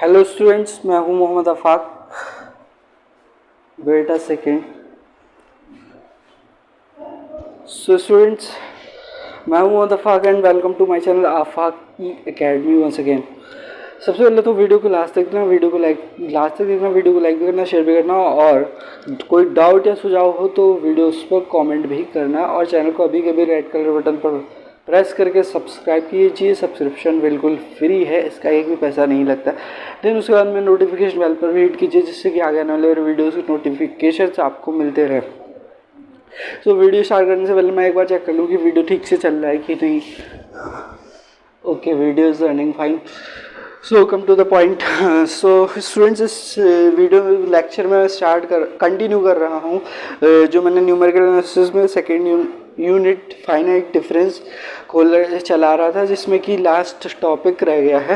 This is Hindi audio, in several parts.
हेलो स्टूडेंट्स, मैं हूं Mohammad Afaq. Wait a second. So students, मैं हूं Mohammad Afaq and welcome to my channel Afaq e academy once again. सबसे पहले तो वीडियो को लास्ट तक देखना, वीडियो को लाइक भी करना, शेयर भी करना, और कोई डाउट या सुझाव हो तो वीडियोस पर कमेंट भी करना, और चैनल को अभी के भी रेड कलर बटन पर प्रेस करके सब्सक्राइब कीजिए। सब्सक्रिप्शन बिल्कुल फ्री है, इसका एक भी पैसा नहीं लगता। देन उसके बाद में नोटिफिकेशन बेल पर भी हिट कीजिए, जिससे कि आगे आने वाले वीडियोज़ की नोटिफिकेशन आपको मिलते रहे। तो वीडियो स्टार्ट करने से पहले मैं एक बार चेक कर लूँ कि वीडियो ठीक से चल रहा है कि नहीं। Okay, video is running fine. So come to the point. So students, इस वीडियो लेक्चर में कंटिन्यू कर रहा हूँ जो मैंने न्यूमेरिकल एनालिसिस में सेकेंड यूनिट फाइनाइट डिफरेंस चला रहा था, जिसमें कि लास्ट टॉपिक रह गया है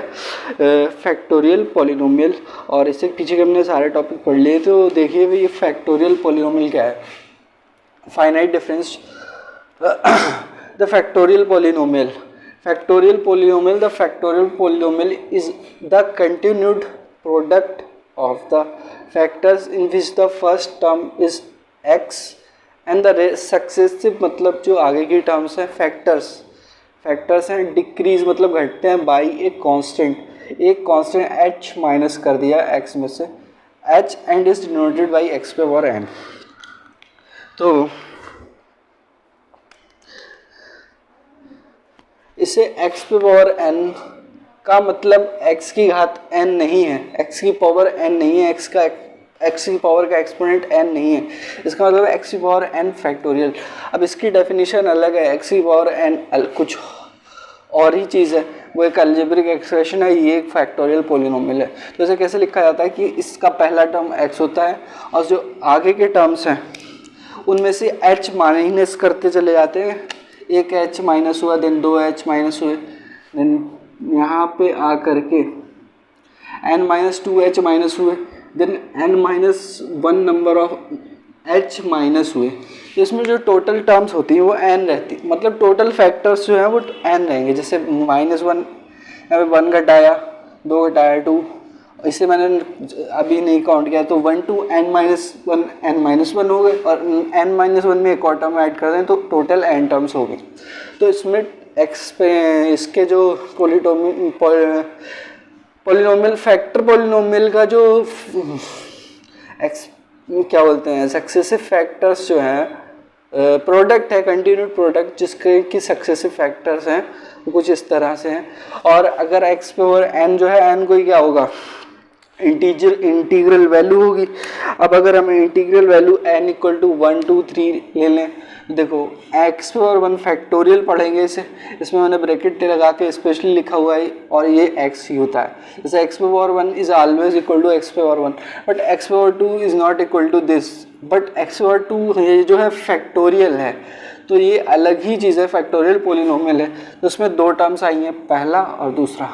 फैक्टोरियल पॉलिनोमियल। और इससे पीछे के हमने सारे टॉपिक पढ़ लिए, तो देखिए भाई ये फैक्टोरियल पॉलिनोमियल क्या है। Finite difference, the factorial polynomial. The factorial polynomial is the continued product of the factors in which the first term is x and the successive, मतलब जो आगे की टर्म्स हैं फैक्टर्स हैं, डिक्रीज मतलब घटते हैं बाई एक कांस्टेंट h माइनस कर दिया x में से h and is denoted by x पे पावर n। तो इसे x पे पावर n का मतलब x की घात n नहीं है, x की पावर n नहीं है, x की पावर का एक्सपोनेंट n नहीं है, इसका मतलब x की पावर n फैक्टोरियल। अब इसकी डेफिनेशन अलग है, x की पावर n कुछ और ही चीज़ है, वो एक अलजेब्रिक एक्सप्रेशन है, ये एक फैक्टोरियल पॉलिनोमियल है। तो इसे कैसे लिखा जाता है कि इसका पहला टर्म x होता है और जो आगे के टर्म्स हैं उनमें से h माइनस करते चले जाते हैं। एक h माइनस हुआ, देन 2h माइनस हुए, देन यहाँ पे आ करके n माइनस 2h माइनस हुए, then n minus 1 number of h minus हुए। तो इसमें जो टोटल टर्म्स होती हैं वो n रहती, मतलब टोटल फैक्टर्स जो हैं वो n रहेंगे। जैसे -1 यहाँ पे 1 घटाया, 2 घटाया 2, इसे मैंने अभी नहीं काउंट किया, तो 1 to n-1 हो गए, और n-1 में एक और टर्म ऐड कर दें तो टोटल n टर्म्स हो गए। तो इसमें x पे इसके जो पॉलिनोमियल फैक्टर पॉलिनोमियल का जो x क्या बोलते हैं, सक्सेसिव फैक्टर्स जो हैं प्रोडक्ट है, कंटिन्यूड प्रोडक्ट, जिसके कि सक्सेसिव फैक्टर्स हैं कुछ इस तरह से हैं। और अगर x पे और n जो है, n कोई क्या होगा, इंटीग्रल वैल्यू होगी। अब अगर हम integral value n equal to 1 2 3 ले लें, देखो x पावर 1 फैक्टोरियल पढ़ेंगे इसमें मैंने ब्रैकेट लगा के स्पेशली लिखा हुआ है, और ये x ही होता है। जैसे x power 1 is always equal to x power 1, but x power 2 is not equal to this, but x power 2 ये जो है फैक्टोरियल है, तो ये अलग ही चीज़ है, फैक्टोरियल पॉलिनोमियल है। तो उसमें दो टर्म्स आई हैं, पहला और दूसरा।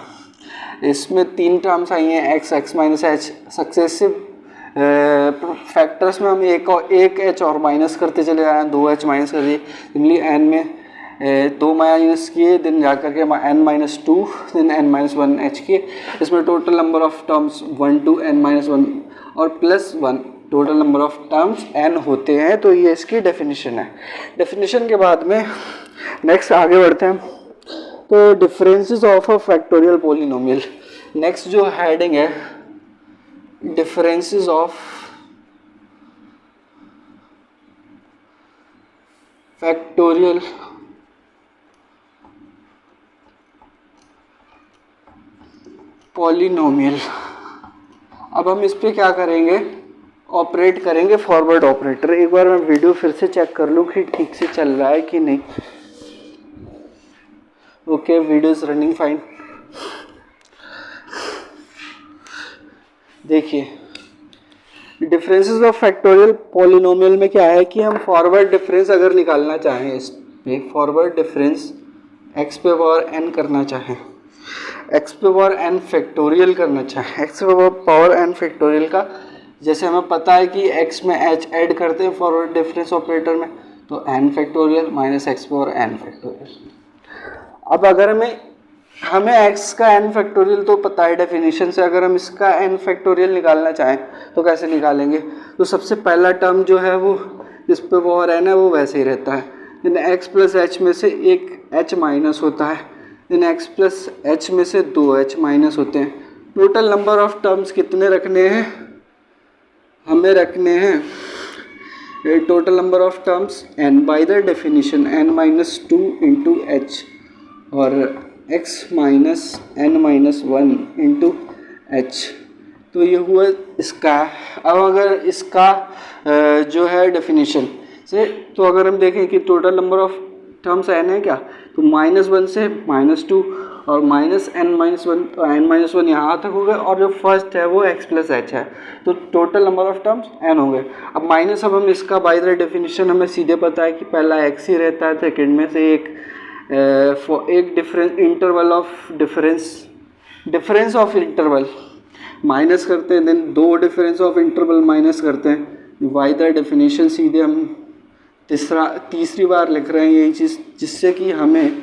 इसमें 3 टर्म्स आई हैं, x minus h। Successive factors में हम एक h और माइनस करते चले आए, 2h माइनस कर दिए, सिम्पली n में 2 माइनस किए, देन जा करके n-2, देन n-1h किए। इसमें total number of terms 1 to n-1 और +1 total number of terms n होते हैं। तो ये इसकी डेफिनेशन है। डेफिनेशन के बाद में नेक्स्ट आगे बढ़ते हैं, तो differences of a factorial polynomial. Next जो हेडिंग है, डिफरेंसेस ऑफ फैक्टोरियल पॉलिनोमियल। अब हम इस पे क्या करेंगे, ऑपरेट करेंगे फॉरवर्ड ऑपरेटर। एक बार मैं वीडियो फिर से चेक कर लूँ कि ठीक से चल रहा है कि नहीं। Okay, video is running fine. देखिए डिफरेंसेस ऑफ फैक्टोरियल पॉलिनोमियल में क्या है कि हम फॉरवर्ड डिफरेंस अगर निकालना चाहें, इस पे फॉरवर्ड डिफरेंस x पे पावर n करना चाहें, x पे पावर n फैक्टोरियल करना चाहें, x पे पावर n फैक्टोरियल का, जैसे हमें पता है कि x में h ऐड करते हैं फॉरवर्ड डिफरेंस ऑपरेटर में, तो n factorial minus x power n factorial. अब अगर हमें हमें x का n फैक्टोरियल तो पता है डेफिनेशन से, अगर हम इसका n फैक्टोरियल निकालना चाहें तो कैसे निकालेंगे? तो सबसे पहला टर्म जो है वो जिस पे वो और n है वो वैसे ही रहता है, देन x प्लस एच में से एक h माइनस होता है, देन x प्लस एच में से दो h माइनस होते हैं। टोटल नंबर ऑफ टर्म्स कितने रखने हैं? हमें रखने हैं total number of terms n bye the definition n minus two into H और x minus n minus one into H. तो ये हुआ इसका। अब अगर इसका जो है डेफिनेशन से, तो अगर हम देखें कि total number of terms n है क्या, तो माइनस वन से माइनस टू और माइनस n माइनस वन, तो n माइनस वन यहाँ तक हो गए और जो फर्स्ट है वो x प्लस एच है, तो total number of terms n हो गए। अब माइनस, अब हम इसका बाय द डेफिनेशन हमें सीधे पता है कि पहला x ही रहता है, सेकेंड में से एक difference interval of difference of interval minus करते हैं, देन दो डिफरेंस ऑफ इंटरवल माइनस करते हैं। बाय द डेफिनेशन सीधे हम तीसरी बार लिख रहे हैं यही चीज़, जिससे कि हमें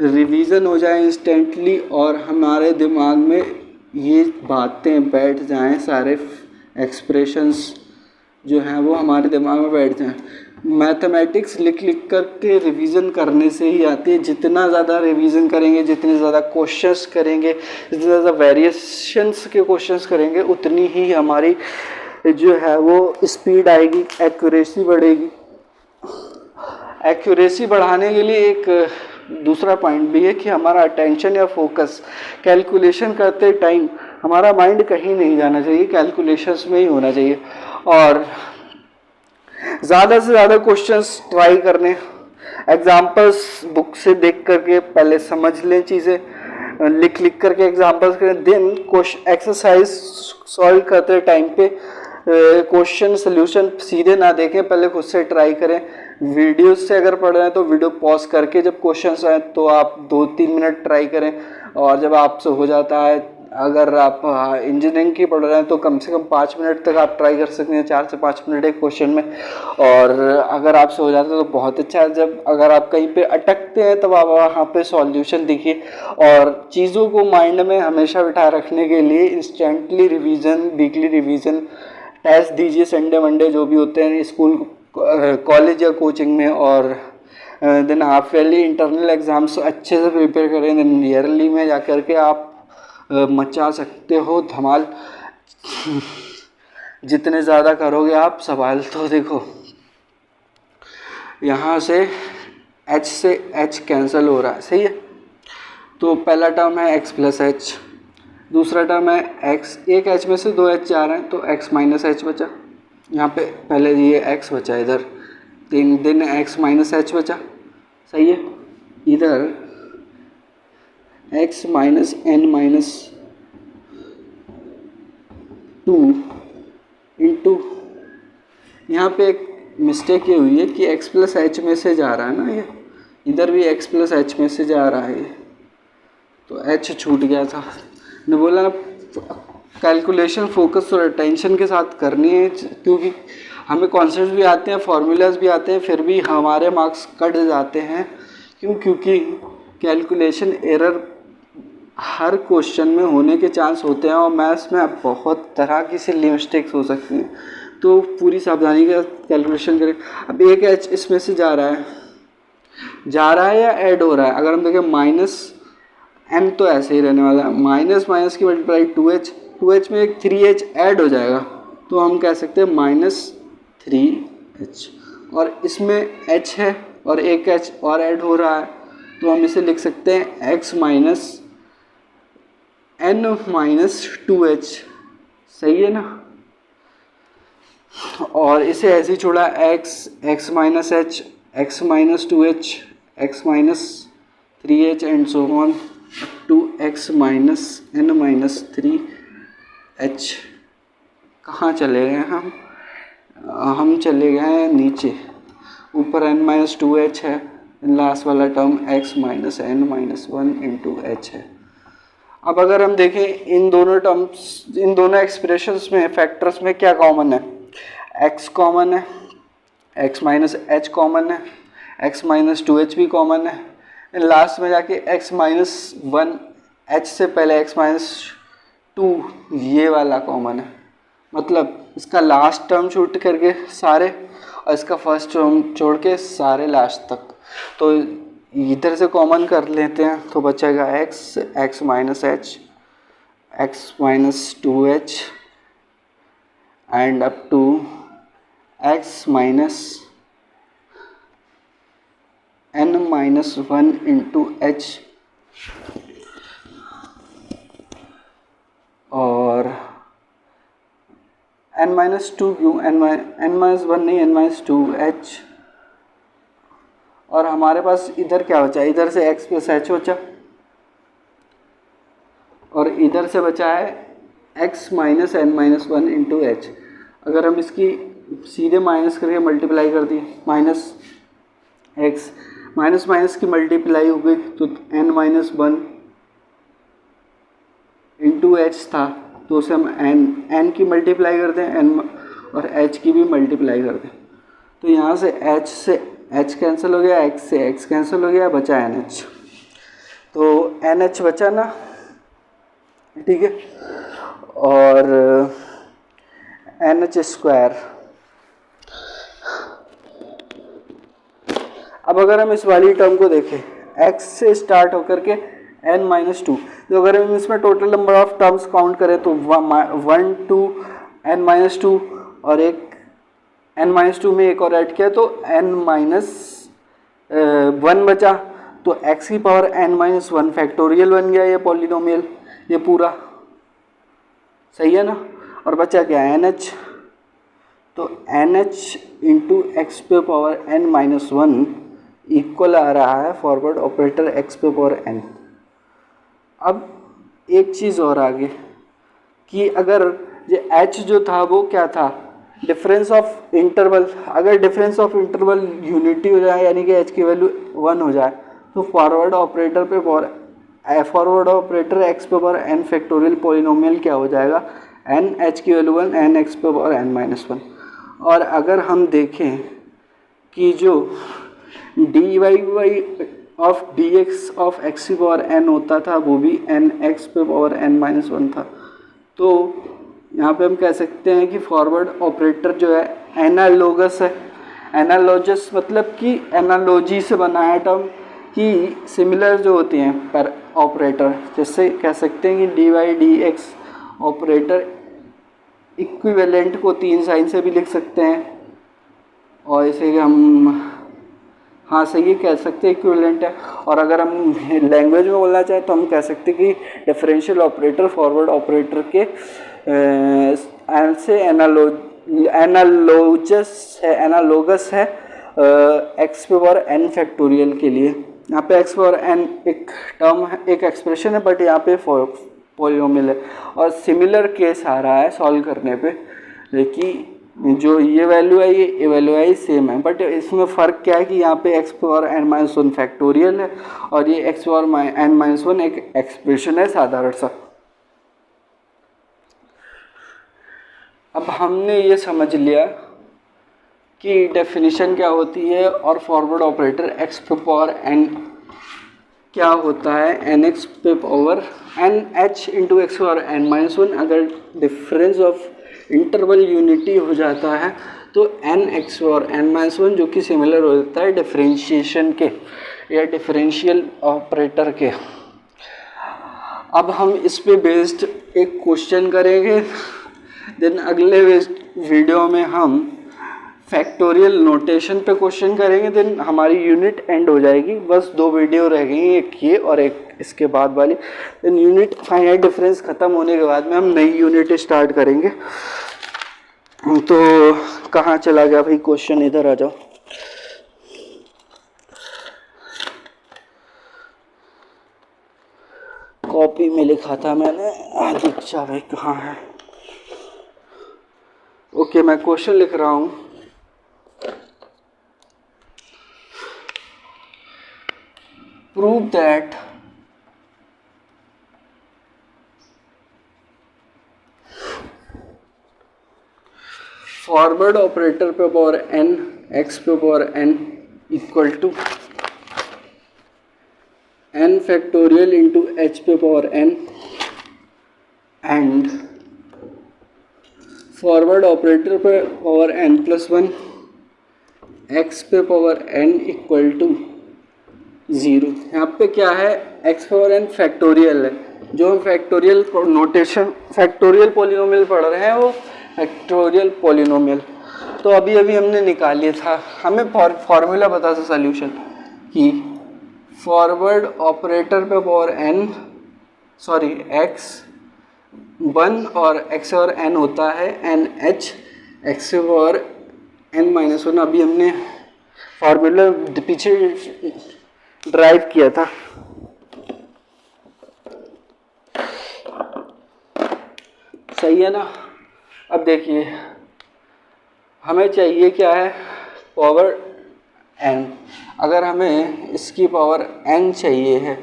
रिवीजन हो जाए इंस्टेंटली और हमारे दिमाग में ये बातें बैठ जाएं, सारे एक्सप्रेशंस जो हैं वो हमारे दिमाग में बैठ जाएं। मैथमेटिक्स लिख लिख करके रिवीजन करने से ही आती है। जितना ज़्यादा रिवीजन करेंगे, जितने ज़्यादा क्वेश्चंस करेंगे, जितने ज़्यादा वेरिएशंस के क्वेश्चंस करेंगे, उतनी ही हमारी जो है वो स्पीड आएगी, एक्यूरेसी बढ़ेगी। एक्यूरेसी बढ़ाने के लिए एक दूसरा पॉइंट भी है कि हमारा अटेंशन या फोकस कैलकुलेशन करते टाइम हमारा माइंड कहीं नहीं जाना चाहिए, कैलकुलेशंस में ही होना चाहिए। और ज़्यादा से ज़्यादा क्वेश्चंस ट्राई करने, एग्जाम्पल्स बुक से देख करके पहले समझ लें चीज़ें, लिख लिख करके एग्जाम्पल्स करें, देन क्वेश्चन एक्सरसाइज सॉल्व करते टाइम पे क्वेश्चन सोल्यूशन सीधे ना देखें, पहले खुद से ट्राई करें। वीडियो से अगर पढ़ रहे हैं तो वीडियो पॉज करके जब क्वेश्चंस आए तो आप 2-3 मिनट ट्राई करें, और जब आपसे हो जाता है, अगर आप इंजीनियरिंग की पढ़ रहे हैं तो कम से कम 5 मिनट तक आप ट्राई कर सकते हैं, 4 से 5 मिनट एक क्वेश्चन में। और अगर आपसे हो जाता है तो बहुत अच्छा है। जब अगर आप कहीं पे अटकते हैं तब आप वहाँ पे सॉल्यूशन देखिए। और चीज़ों को माइंड में हमेशा बिठाए रखने के लिए instantly revision, weekly revision, test दीजिए संडे मंडे जो भी होते हैं स्कूल कॉलेज या कोचिंग में। और than half yearly internal exams अच्छे से प्रिपेयर करें, देन ईयरली में जा कर के आप मचा सकते हो धमाल। जितने ज़्यादा करोगे आप सवाल, तो देखो यहाँ से h कैंसिल हो रहा है, सही है। तो पहला टर्म है x प्लस एच, दूसरा टर्म है x, एक h में से दो h जा रहे हैं तो x माइनस एच बचा, यहाँ पे पहले ये x बचा, इधर दिन x माइनस एच बचा, सही है। इधर x minus n minus two into, यहाँ पे एक मिस्टेक ये हुई है कि x प्लस एच में से जा रहा है ना, ये इधर भी x प्लस एच में से जा रहा है, तो h छूट गया था। मैं बोला ना कैलकुलेशन फोकस और अटेंशन के साथ करनी है, क्योंकि हमें कॉन्सेप्ट भी आते हैं, फार्मूलाज भी आते हैं, फिर भी हमारे मार्क्स कट जाते हैं। क्योंकि कैलकुलेशन एरर हर क्वेश्चन में होने के चांस होते हैं, और मैथ्स में बहुत तरह की सिली मिस्टेक्स हो सकती हैं, तो पूरी सावधानी का कैलकुलेशन करें। अब एक एच इसमें से जा रहा है या ऐड हो रहा है, अगर हम देखें माइनस m तो ऐसे ही रहने वाला है, माइनस माइनस की मल्टीप्लाई 2h में एक 3h ऐड हो जाएगा, तो हम कह सकते हैं माइनस 3h, और इसमें h है और एक h और ऐड हो रहा है, तो हम इसे लिख सकते हैं x minus n minus 2h, सही है ना। और इसे ऐसे ही छोड़ा x minus h, x minus 2h, x minus 3h and so on to x minus n minus 3h। कहाँ चले गए हम चले गए हैं नीचे, ऊपर n माइनस 2h है, लास्ट वाला term x minus n minus 1 into h है। अब अगर हम देखें इन दोनों टर्म्स, इन दोनों एक्सप्रेशंस में फैक्टर्स में क्या कॉमन है, x कॉमन है, x माइनस h कॉमन है, x माइनस 2h भी कॉमन है, लास्ट में जाके x माइनस 1 h से पहले x माइनस 2 ये वाला कॉमन है, मतलब इसका लास्ट टर्म छूट करके सारे और इसका फर्स्ट टर्म छोड़ के सारे लास्ट तक। तो इधर से कॉमन कर लेते हैं तो बचेगा x minus h, x minus 2h and up to x minus n minus 1 into h, और n माइनस 2 क्यों, n माइनस 1 नहीं, n माइनस 2h, और हमारे पास इधर क्या बचा, इधर से x प्लस h बचा और इधर से बचा है x minus n minus 1 into h। अगर हम इसकी सीधे माइनस करके मल्टीप्लाई कर दिए, माइनस x माइनस माइनस की मल्टीप्लाई हो गई तो n माइनस 1 इंटू h था, तो उसे हम n की मल्टीप्लाई करते हैं, n और h की भी मल्टीप्लाई करते हैं। तो यहाँ से h कैंसिल हो गया, x से x कैंसिल हो गया, बचा NH। तो NH बचा ना, ठीक है, और NH स्क्वायर। अब अगर हम इस वाली टर्म को देखें, x से स्टार्ट होकर के n माइनस 2, तो अगर हम इसमें total number of terms count करें तो 1 2 n माइनस 2 और एक n माइनस 2 में एक और ऐड किया तो n माइनस 1 बचा। तो x की पावर n माइनस 1 फैक्टोरियल बन गया ये पॉलिनोमियल, ये पूरा सही है ना। और बचा क्या, NH, तो NH इंटू एक्स पे पावर n माइनस 1 इक्वल आ रहा है फॉरवर्ड ऑपरेटर x पे पावर n। अब एक चीज़ और आगे कि अगर ये h जो था वो क्या था, डिफरेंस ऑफ इंटरवल। अगर डिफरेंस ऑफ इंटरवल यूनिटी हो जाए यानी कि h की वैल्यू 1 हो जाए तो फॉरवर्ड ऑपरेटर पे फॉरवर्ड ऑपरेटर x पे पावर n फैक्टोरियल पॉलिनोमियल क्या हो जाएगा, n h की वैल्यू 1 n x पे पावर n माइनस 1। और अगर हम देखें कि जो dy of dx of x की पावर n होता था वो भी n x पे पावर n माइनस 1 था। तो यहाँ पे हम कह सकते हैं कि फॉरवर्ड ऑपरेटर जो है एनालोगस है। एनालॉजस मतलब कि एनालॉजी से बना है टर्म कि सिमिलर जो होती हैं पर ऑपरेटर, जैसे कह सकते हैं कि dy dx ऑपरेटर इक्विवेलेंट को 3 साइन से भी लिख सकते हैं, और इसे हम हाँ सही कह सकते हैं इक्विवेलेंट है। और अगर हम लैंग्वेज में बोलना चाहें तो हम कह सकते हैं कि डिफरेंशियल ऑपरेटर फॉरवर्ड ऑपरेटर के से एनालोगस है एक्स पे पावर n फैक्टोरियल के लिए। यहाँ पे एक्स पावर n एक टर्म है, एक एक्सप्रेशन है, बट यहाँ पे पॉलिनोमियल है। और सिमिलर केस आ रहा है सॉल्व करने पे कि जो ये वैल्यू है ये वैल्यू है सेम है, बट इसमें फ़र्क क्या है कि यहाँ पे x power n minus 1 factorial है और ये एक्स पावर n माइनस 1 एक एक्सप्रेशन है साधारण सा। अब हमने ये समझ लिया कि डेफिनेशन क्या होती है और फॉरवर्ड ऑपरेटर x पे पावर n क्या होता है, एन एक्स पे power n h into x power n minus 1। अगर डिफरेंस ऑफ इंटरवल यूनिटी हो जाता है तो n x power n minus 1 जो कि सिमिलर हो जाता है डिफरेंशिएशन के या डिफरेंशियल ऑपरेटर के। अब हम इस पे बेस्ड एक क्वेश्चन करेंगे, देन अगले वीडियो में हम फैक्टोरियल नोटेशन पे क्वेश्चन करेंगे, देन हमारी यूनिट एंड हो जाएगी। बस 2 वीडियो रह गई, एक ये और एक इसके बाद वाली। देन यूनिट फाइनाइट डिफरेंस ख़त्म होने के बाद में हम नई यूनिट स्टार्ट करेंगे। तो कहाँ चला गया भाई क्वेश्चन, इधर आ जाओ। कॉपी में लिखा था मैंने, दीक्षा भाई कहाँ है। ओके मैं क्वेश्चन लिख रहा हूँ। Prove that फॉरवर्ड ऑपरेटर पे पावर n x पे power n equal to n factorial into h पे power n and forward operator पे power n plus one x पे पावर n इक्वल टू 0। यहाँ पे क्या है, x पावर n फैक्टोरियल है। जो हम फैक्टोरियल नोटेशन फैक्टोरियल पॉलिनोमियल पढ़ रहे हैं वो फैक्टोरियल पॉलिनोमियल। तो अभी हमने निकाल लिया था, हमें फॉर्मूला बता था सॉल्यूशन कि फॉरवर्ड ऑपरेटर पे पावर n x 1 और x और n होता है n h x power n minus one. अभी हमने फॉर्मूला पीछे ड्राइव किया था। सही है ना। अब देखिए हमें चाहिए क्या है, पावर n। अगर हमें इसकी पावर n चाहिए है,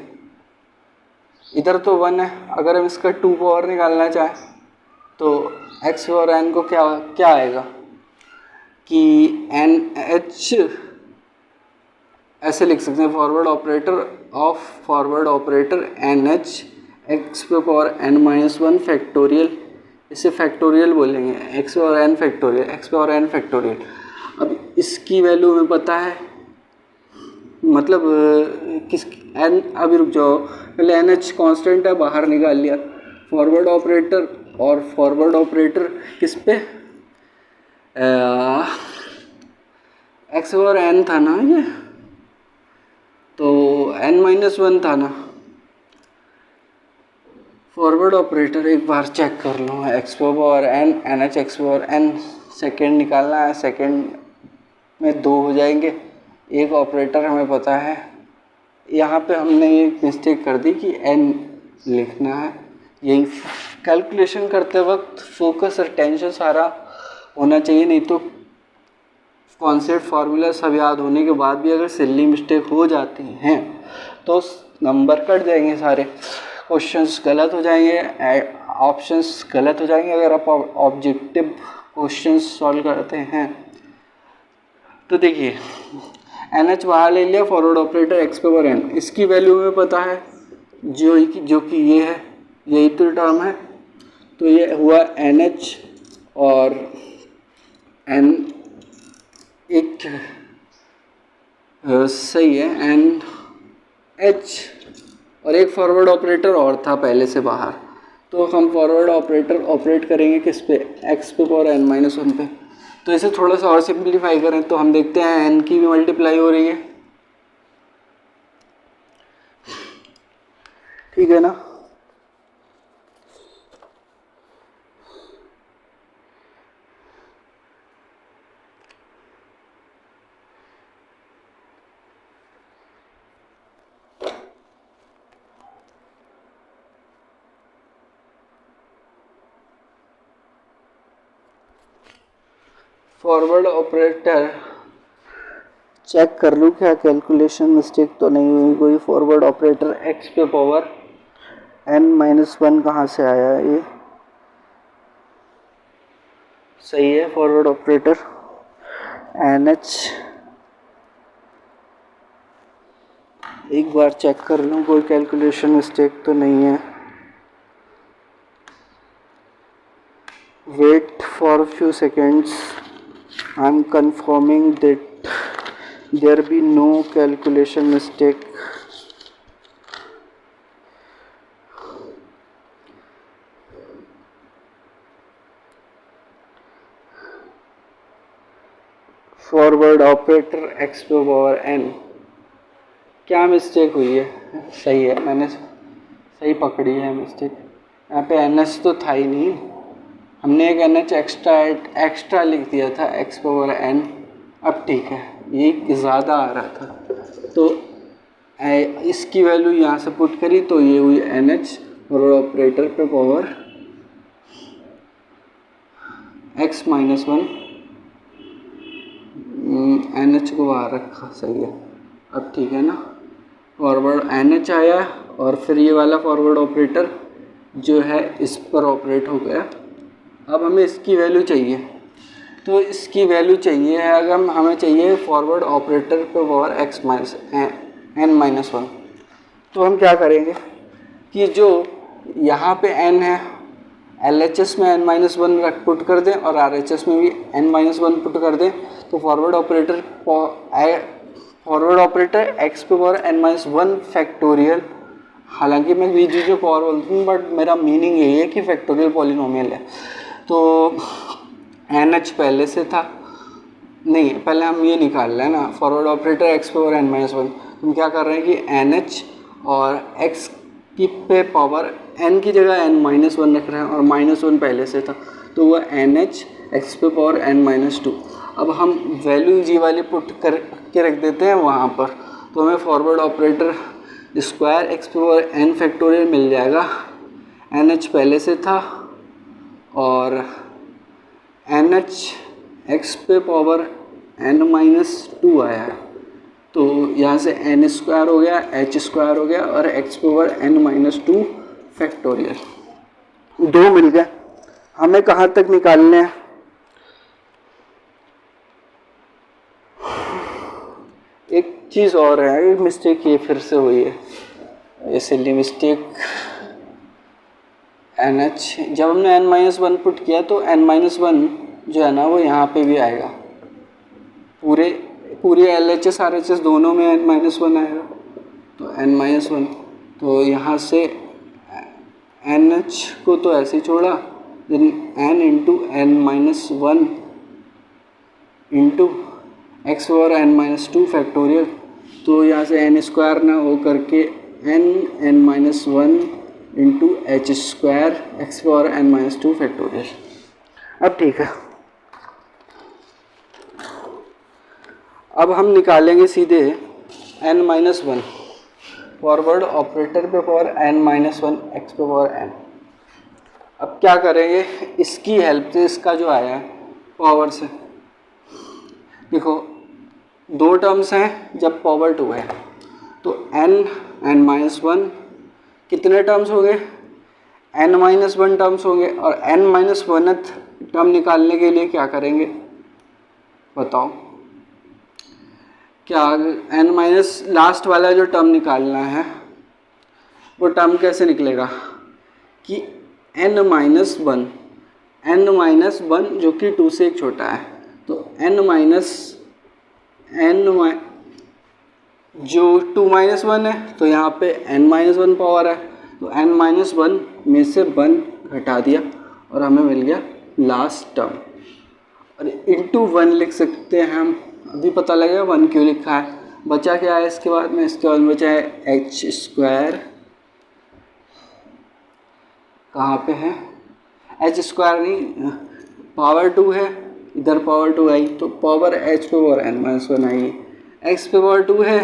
इधर तो 1 है, अगर हम इसका 2 पावर निकालना चाहें तो x पावर n को क्या आएगा कि एन एच ऐसे लिख सकते हैं, forward operator N H X पे power n minus one factorial, इसे फैक्टोरियल बोलेंगे, X power n factorial, X power n factorial. अब इसकी वैल्यू हमें पता है, मतलब किस n, अभी रुक जाओ, पहले एन एच कॉन्स्टेंट है, बाहर निकाल लिया। फॉरवर्ड ऑपरेटर और फॉरवर्ड ऑपरेटर किस पे, एक्स पावर n था ना ये, तो n माइनस वन था ना। फॉरवर्ड ऑपरेटर एक बार चेक कर लो, X power n N H X power n, second निकालना है, सेकेंड में 2 हो जाएंगे। एक ऑपरेटर हमें पता है, यहाँ पे हमने एक मिस्टेक कर दी कि n लिखना है। यही कैलकुलेशन करते वक्त फोकस और टेंशन सारा होना चाहिए, नहीं तो कॉन्सेप्ट फार्मूला सब याद होने के बाद भी अगर सिल्ली मिस्टेक हो जाती हैं तो नंबर कट जाएंगे, सारे क्वेश्चंस गलत हो जाएंगे, ऑप्शंस गलत हो जाएंगे। अगर आप ऑब्जेक्टिव क्वेश्चंस सॉल्व करते हैं तो देखिए एन एच बाहर ले लिया, forward operator x power n, इसकी वैल्यू हमें पता है जो कि ये है, यही तो टर्म है। तो ये हुआ एन एच और n एक सही है, एन एच और एक फॉरवर्ड ऑपरेटर और था पहले से बाहर, तो हम फॉरवर्ड ऑपरेटर ऑपरेट करेंगे किस पे, एक्स पे पावर n माइनस वन पे। तो इसे थोड़ा सा और सिंप्लीफाई करें तो हम देखते हैं n की भी मल्टीप्लाई हो रही है, ठीक है ना। फॉरवर्ड ऑपरेटर चेक कर लूँ क्या कैलकुलेशन मिस्टेक तो नहीं हुई कोई। फॉरवर्ड ऑपरेटर एक्स पे पावर n माइनस वन कहाँ से आया, ये सही है। फॉरवर्ड ऑपरेटर एन एच एक बार चेक कर लूँ कोई कैलकुलेशन मिस्टेक तो नहीं है। Wait for few seconds, I am confirming that there be no calculation mistake. Forward operator x पे पावर n, क्या मिस्टेक हुई है, सही है, मैंने सही पकड़ी है मिस्टेक। यहाँ पे एन एच तो था ही नहीं, हमने एक एन एच एक्स्ट्रा लिख दिया था, एक्स पावर n। अब ठीक है, ये ज़्यादा आ रहा था तो इसकी वैल्यू यहाँ से पुट करी तो ये हुई एन एच फॉरवर्ड ऑपरेटर पे power x minus one, n h को बाहर रखा, सही है। अब ठीक है ना, फॉरवर्ड एन एच आया और फिर ये वाला फॉरवर्ड ऑपरेटर जो है इस पर ऑपरेट हो गया। अब हमें इसकी वैल्यू चाहिए, तो इसकी वैल्यू चाहिए है, अगर हमें चाहिए फॉरवर्ड ऑपरेटर पे power x minus n minus one, तो हम क्या करेंगे कि जो यहाँ पे n है LHS में n-1 रख पुट कर दें और RHS में भी n-1 पुट कर दें, तो फॉरवर्ड ऑपरेटर x पे पावर n-1 फैक्टोरियल, हालांकि मैं बीच बीच में पावर बोलती हूँ बट मेरा मीनिंग यही है कि फैक्टोरियल पॉलिनोमियल है। तो NH पहले से था, नहीं पहले हम ये निकाल रहे हैं ना फॉरवर्ड ऑपरेटर x पे पावर n-1, हम क्या कर रहे हैं कि NH और x की पे पावर n की जगह n-1 रख रहे हैं और -1 पहले से था, तो वह NH x पे पावर n-2। अब हम वैल्यू जी वाली पुट करके रख देते हैं वहाँ पर, तो हमें फॉरवर्ड ऑपरेटर स्क्वायर x पे पावर n फैक्टोरियल मिल जाएगा। NH पहले से था और NH x पे पावर n-2 आया है, तो यहाँ से n स्क्वायर हो गया, h स्क्वायर हो गया और x पावर n-2 फैक्टोरियल। दो मिल गए, हमें कहाँ तक निकालने हैं? एक चीज़ और है, एक मिस्टेक ये फिर से हुई है, ये सिली मिस्टेक। NH जब हमने n-1 पुट किया तो n-1 जो है ना वो यहाँ पे भी आएगा, पूरे LHS RHS दोनों में n-1 आएगा, तो n-1, तो यहाँ से NH को तो ऐसे ही छोड़ा, then n into n-1 into x power n-2 factorial, तो यहाँ से n स्क्वायर ना हो करके n-1 into h square x power n-2 factorial. अब ठीक है, अब हम निकालेंगे सीधे n-1 फॉरवर्ड ऑपरेटर पे पावर n-1 x पे पावर n। अब क्या करेंगे, इसकी हेल्प से, इसका जो आया है पावर से, देखो दो टर्म्स हैं जब पावर 2 है, तो n-1 कितने टर्म्स हो गए, n-1 टर्म्स होंगे, और n-1 टर्म निकालने के लिए क्या करेंगे बताओ, क्या लास्ट वाला जो टर्म निकालना है वो टर्म कैसे निकलेगा कि n-1 जो कि 2 से एक छोटा है, तो जो 2-1 है तो यहाँ पे n-1 पावर है, तो n-1 में से 1 घटा दिया और हमें मिल गया लास्ट टर्म, और इंटू 1 लिख सकते हैं हम, अभी पता लगेगा 1 क्यों लिखा है। बचा क्या है इसके बाद में, इसके बाद में बचा है h स्क्वायर, कहाँ पे है h स्क्वायर, नहीं पावर 2 है, इधर पावर 2 आई तो पावर h पे पावर n-1 आई, x पे पावर 2 है,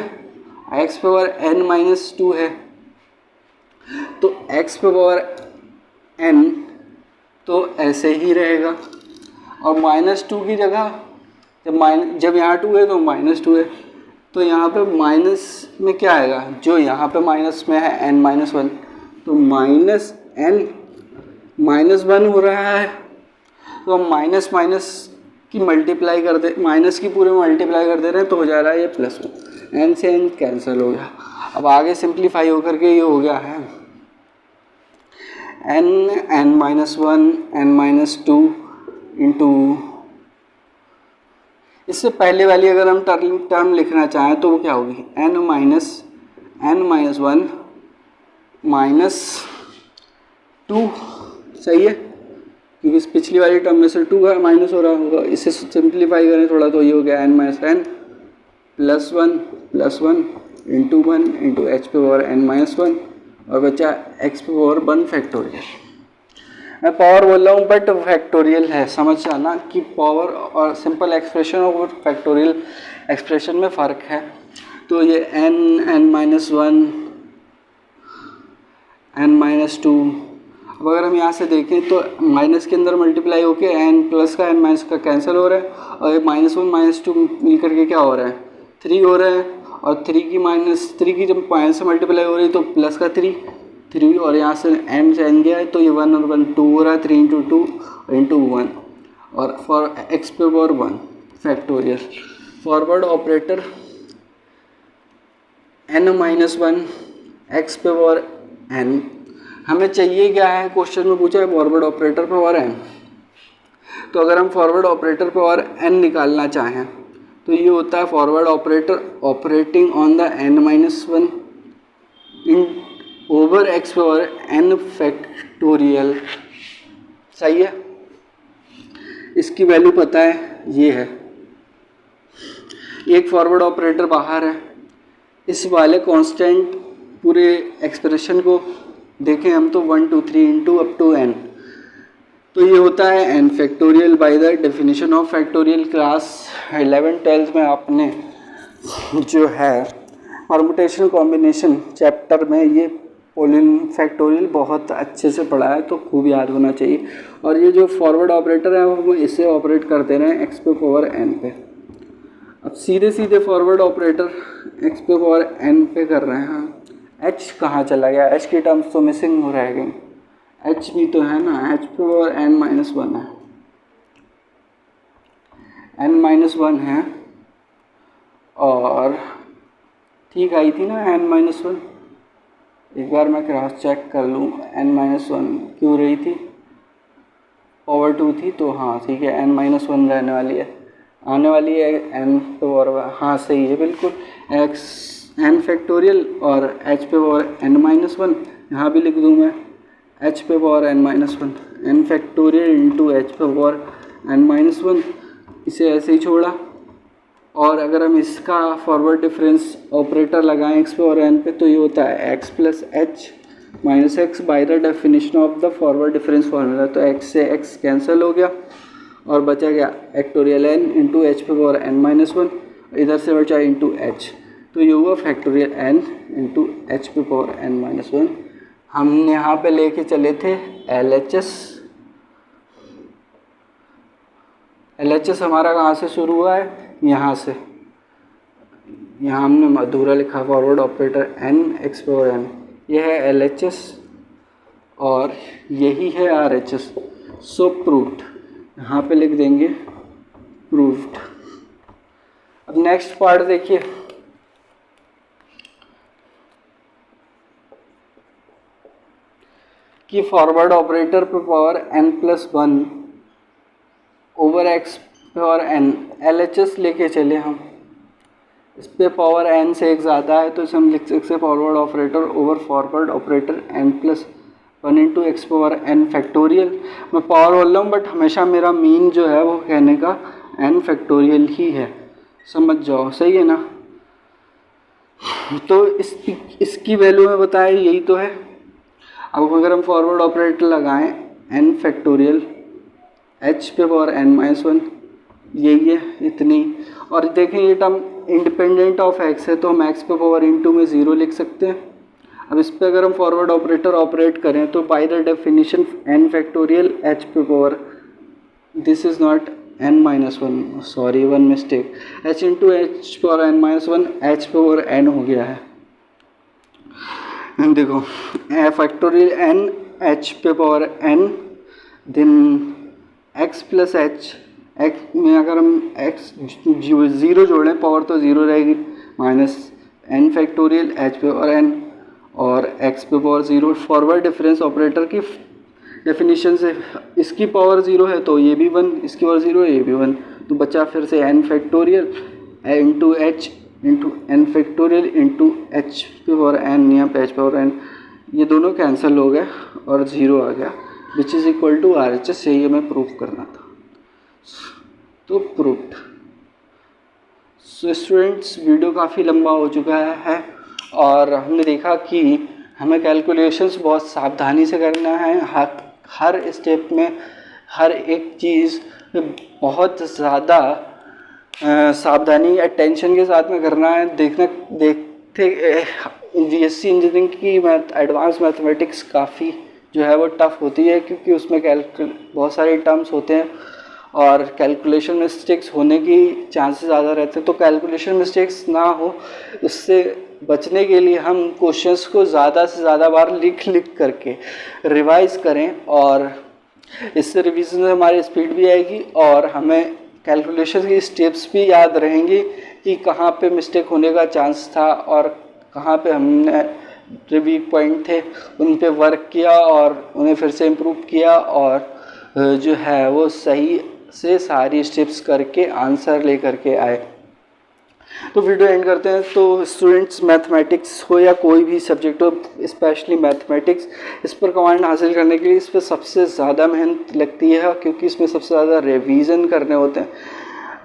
x पे पावर n-2 है, तो x पे पावर n तो ऐसे ही रहेगा, और -2 की जगह जब यहाँ 2 है तो -2 है, तो यहाँ पे माइनस में क्या आएगा, जो यहाँ पे माइनस में है n-1, तो -1 हो रहा है, तो हम माइनस की मल्टीप्लाई कर दे, माइनस की पूरे मल्टीप्लाई कर दे रहे हैं, तो हो जा रहा है ये +1, n से n कैंसिल हो गया। अब आगे सिंप्लीफाई होकर के ये हो गया है n-1 n-2 इंटू, इससे पहले वाली अगर हम टर्म लिखना चाहें तो वो क्या होगी, n-1 -2, सही है, क्योंकि इस पिछली वाली टर्म में से 2 का माइनस हो रहा होगा, इसे सिंप्लीफाई करें थोड़ा तो ये हो गया n-n +1 इंटू 1 इंटू h पे पावर n-1 और बचा x पे पावर 1 फैक्टोरियल। मैं पावर बोल रहा हूँ बट फैक्टोरियल है, समझ जाना कि पावर और सिंपल एक्सप्रेशन और फैक्टोरियल एक्सप्रेशन में फ़र्क है। तो ये n-1 n-2, अब अगर हम यहाँ से देखें तो माइनस के अंदर मल्टीप्लाई होके n प्लस का n माइनस का कैंसिल हो रहा है, और ये -1 -2 मिल करके क्या हो रहा है 3 हो रहा है, और 3 की जब माइनस से मल्टीप्लाई हो रही है तो प्लस का 3 और यहाँ से n से n गया है तो ये 1 और 1 2 हो रहा है, 3 इंटू 2 इंटू 1, और फॉर x पे power 1 factorial. Forward operator n-1 x पे पावर एन। हमें चाहिए क्या है, क्वेश्चन में पूछा है फॉरवर्ड ऑपरेटर पे पावर एन। तो अगर हम फॉरवर्ड ऑपरेटर पे पावर एन निकालना चाहें तो ये होता है forward operator operating on the n minus one in over x power n factorial. सही है, इसकी वैल्यू पता है, ये है। एक फॉरवर्ड ऑपरेटर बाहर है, इस वाले कांस्टेंट पूरे एक्सप्रेशन को देखें हम तो 1 2 3 इंटू अप टू एन, तो ये होता है n factorial by the definition of factorial. Class 11-12 में आपने जो है परमुटेशन कॉम्बिनेशन चैप्टर में ये पोलिन फैक्टोरियल बहुत अच्छे से पढ़ा है, तो खूब याद होना चाहिए। और ये जो फॉरवर्ड ऑपरेटर है वो इससे ऑपरेट करते रहे एक्स पे पावर एन पे। अब सीधे सीधे फॉरवर्ड ऑपरेटर एक्स पे पावर एन पे कर रहे हैं। एच कहाँ चला गया, एच की टर्म्स तो मिसिंग हो रह गई। एच भी तो है ना, एच पे पावर एन माइनस वन है, एन माइनस वन है। और ठीक आई थी ना एन माइनस वन, एक बार मैं क्रॉस चेक कर लूँ। एन माइनस वन क्यों रही थी, पावर टू थी, तो हाँ ठीक है, एन माइनस वन रहने वाली है, आने वाली है एन पे पावर। हाँ सही है बिल्कुल, एक्स एन फैक्टोरियल और एच पे पावर एन माइनस वन। यहाँ भी लिख दूँ मैं एच पे power n minus one, n factorial into h पे पावर एन माइनस वन, इसे ऐसे ही छोड़ा। और अगर हम इसका फॉरवर्ड डिफरेंस ऑपरेटर लगाएं एक्स पे और एन पे, तो ये होता है x plus h minus x by the definition of the forward difference formula. तो एक्स से एक्स कैंसिल हो गया और बचा गया फैक्टोरियल एन इंटू एच पे पावर एन माइनस वन, इधर से बचा इंटू एच, तो ये हुआ फैक्टोरियल एन इंटू एच पे पावर एन माइनस वन। हम यहाँ पे लेके चले थे LHS। LHS हमारा कहाँ से शुरू हुआ है, यहाँ से। यहाँ हमने अधूरा लिखा forward operator n x power n, यह है LHS और यही है RHS। सो प्रूव्ड, यहाँ पे लिख देंगे प्रूव्ड। अब नेक्स्ट पार्ट देखिए, कि फॉरवर्ड ऑपरेटर पे power n plus one over x power n, LHS लेके चले हम, इस पे पावर n से एक ज़्यादा है तो इसे हम लिख सकते हैं forward operator over forward operator n plus one into x power n factorial. मैं पावर बोल रहा हूँ बट हमेशा मेरा मीन जो है वो कहने का n फैक्टोरियल ही है, समझ जाओ, सही है ना। तो इसकी वैल्यू में बताया यही तो है। अब अगर हम फॉरवर्ड ऑपरेटर लगाएं n फैक्टोरियल h पे पावर n माइनस वन, यही है इतनी। और देखें ये टर्म इंडिपेंडेंट ऑफ x है तो हम x पे पावर इंटू में ज़ीरो लिख सकते हैं। अब इस पे अगर हम फॉरवर्ड ऑपरेटर ऑपरेट करें तो by the definition n factorial h पे power, this is not n minus one, sorry one mistake, h into h power n minus one, h पे पावर n हो गया है। देखो फैक्टोरियल n h पे power n then x plus h, x में अगर हम x ज़ीरो जोड़ें पावर तो ज़ीरो रहेगी, माइनस n फैक्टोरियल h पे पावर n और x पे power zero. Forward difference operator की डेफिनेशन से इसकी पावर ज़ीरो है तो ये भी वन, इसकी पावर ज़ीरो है ये भी वन, तो बचा फिर से n factorial into h into n factorial into h पे पावर n, यहाँ पे h पावर n, ये दोनों कैंसिल हो गए और ज़ीरो आ गया which is equal to RHS। यही हमें प्रूफ करना था, तो प्रूफ्ड। सो स्टूडेंट्स वीडियो काफ़ी लंबा हो चुका है और हमने देखा कि हमें कैलकुलेशंस बहुत सावधानी से करना है, हर स्टेप में हर एक चीज़ बहुत ज़्यादा सावधानी अटेंशन के साथ में करना है। देखते BSc इंजीनियरिंग की एडवांस मैथमेटिक्स काफ़ी जो है वो टफ़ होती है क्योंकि उसमें बहुत सारे टर्म्स होते हैं और कैलकुलेशन मिस्टेक्स होने की चांसेस ज़्यादा रहते हैं। तो कैलकुलेशन मिस्टेक्स ना हो उससे बचने के लिए हम क्वेश्चंस को ज़्यादा से ज़्यादा बार लिख करके रिवाइज़ करें और इससे रिवीजन में हमारी स्पीड भी आएगी और हमें कैलकुलेशन की स्टेप्स भी याद रहेंगी कि कहाँ पे मिस्टेक होने का चांस था और कहाँ पे हमने जो वीक पॉइंट थे उन पे वर्क किया और उन्हें फिर से इम्प्रूव किया और जो है वो सही से सारी स्टेप्स करके आंसर ले करके आए। तो वीडियो एंड करते हैं। तो स्टूडेंट्स, मैथमेटिक्स हो या कोई भी सब्जेक्ट हो, स्पेशली मैथमेटिक्स, इस पर कमांड हासिल करने के लिए इस पर सबसे ज़्यादा मेहनत लगती है, क्योंकि इसमें सबसे ज़्यादा रिवीजन करने होते हैं।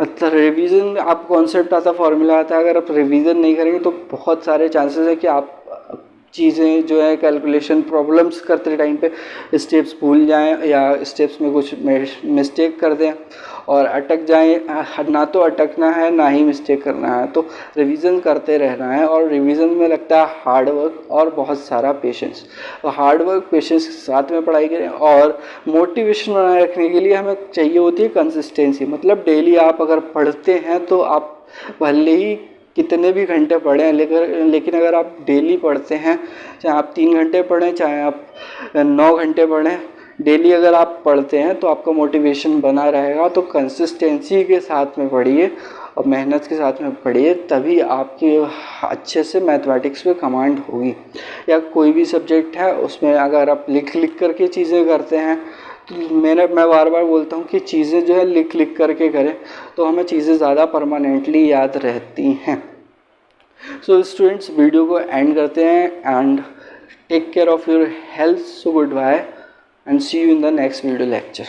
मतलब रिवीजन, आप कॉन्सेप्ट आता, फार्मूला आता है, अगर आप रिवीजन नहीं करेंगे तो बहुत सारे चांसेस है कि आप चीज़ें जो है कैलकुलेशन प्रॉब्लम्स करते टाइम पे स्टेप्स भूल जाएं या स्टेप्स में कुछ मिस्टेक कर दें और अटक जाएं। ना तो अटकना है ना ही मिस्टेक करना है, तो रिवीजन करते रहना है। और रिवीजन में लगता है हार्ड वर्क और बहुत सारा पेशेंस। तो हार्ड वर्क पेशेंस के साथ में पढ़ाई करें और मोटिवेशन बनाए रखने के लिए हमें चाहिए होती है कंसिस्टेंसी। मतलब डेली आप अगर पढ़ते हैं तो आप भले ही कितने भी घंटे पढ़ें, लेकिन अगर आप डेली पढ़ते हैं, चाहे आप 3 घंटे पढ़ें चाहे आप 9 घंटे पढ़ें, डेली अगर आप पढ़ते हैं तो आपका मोटिवेशन बना रहेगा। तो कंसिस्टेंसी के साथ में पढ़िए और मेहनत के साथ में पढ़िए, तभी आपकी अच्छे से मैथमेटिक्स पे कमांड होगी। या कोई भी सब्जेक्ट है उसमें अगर आप लिख करके चीज़ें करते हैं, तो मैं बार बार बोलता हूँ कि चीज़ें जो है लिख करके करें तो हमें चीज़ें ज़्यादा परमानेंटली याद रहती हैं। सो स्टूडेंट्स, वीडियो को एंड करते हैं and take care of your health. So goodbye and see you in the next video lecture.